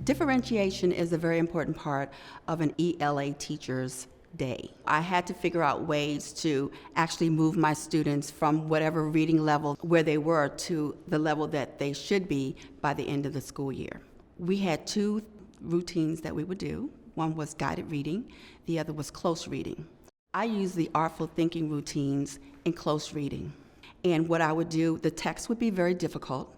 Differentiation is a very important part of an ELA teacher's day. I had to figure out ways to actually move my students from whatever reading level where they were to the level that they should be by the end of the school year. We had two routines that we would do. One was guided reading, the other was close reading. I use the Artful Thinking routines in close reading. And what I would do, the text would be very difficult,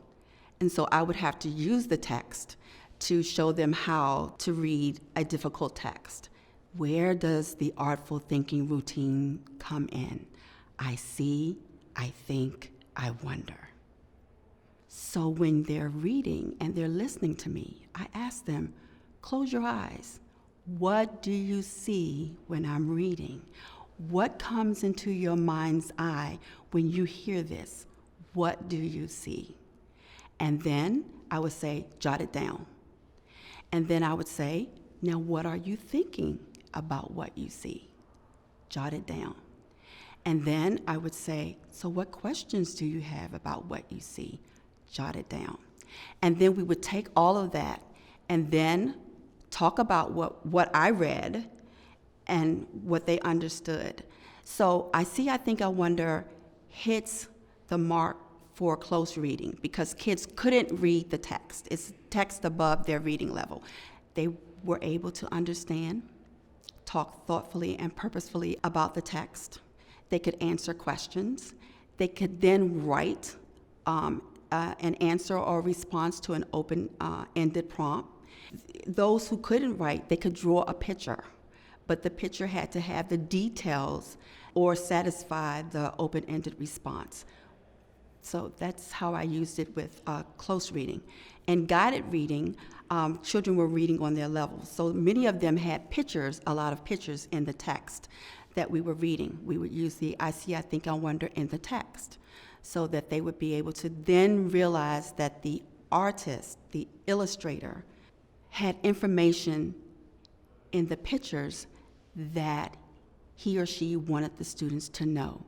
and so I would have to use the text to show them how to read a difficult text. Where does the Artful Thinking routine come in? I see, I think, I wonder. So when they're reading and they're listening to me, I ask them, close your eyes. What do you see when I'm reading? What comes into your mind's eye when you hear this? What do you see? And then I would say, jot it down. And then I would say, now what are you thinking about what you see? Jot it down. And then I would say, so what questions do you have about what you see? Jot it down. And then we would take all of that and then talk about what I read and what they understood. So I see, I think, I wonder hits the mark for close reading because kids couldn't read the text. It's text above their reading level. They were able to understand, talk thoughtfully and purposefully about the text. They could answer questions. They could then write an answer or response to an open-ended prompt. Those who couldn't write, they could draw a picture, but the picture had to have the details or satisfy the open-ended response. So that's how I used it with close reading. And guided reading, children were reading on their level. So many of them had pictures, a lot of pictures in the text that we were reading. We would use the I see, I think, I wonder in the text so that they would be able to then realize that the artist, the illustrator, had information in the pictures that he or she wanted the students to know,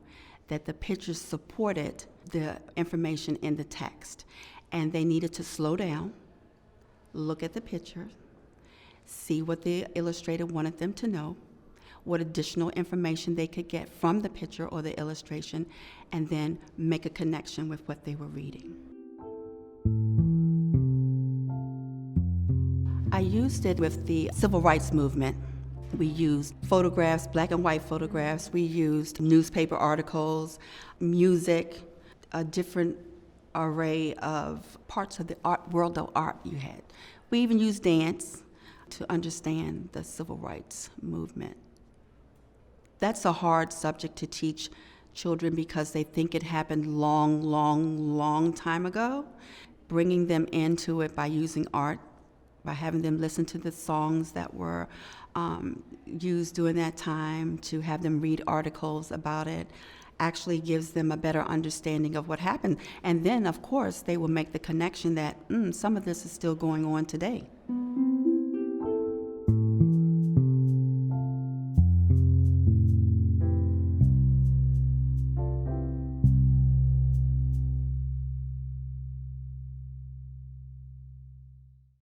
that the pictures supported the information in the text. And they needed to slow down, look at the picture, see what the illustrator wanted them to know, what additional information they could get from the picture or the illustration, and then make a connection with what they were reading. I used it with the civil rights movement. We used photographs, black and white photographs. We used newspaper articles, music, a different array of parts of the world of art you had. We even used dance to understand the civil rights movement. That's a hard subject to teach children because they think it happened long time ago. Bringing them into it by using art, by having them listen to the songs that were used during that time, to have them read articles about it, actually gives them a better understanding of what happened. And then, of course, they will make the connection that some of this is still going on today.